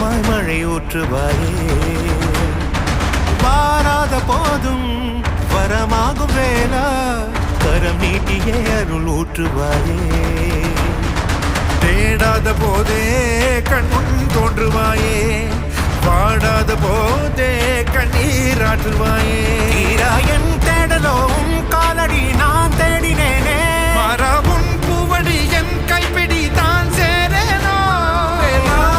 வசந்தமாய் மழை ஊற்றுவாயே. வாராத போதும் வரமாகும் வேளா கரம் நீட்டியே அருள் ஊற்றுவாயே. தேடாத போதே கண்முன் தோன்றுவாயே, வாடாத போதே கண்ணீராற்றுவாயே.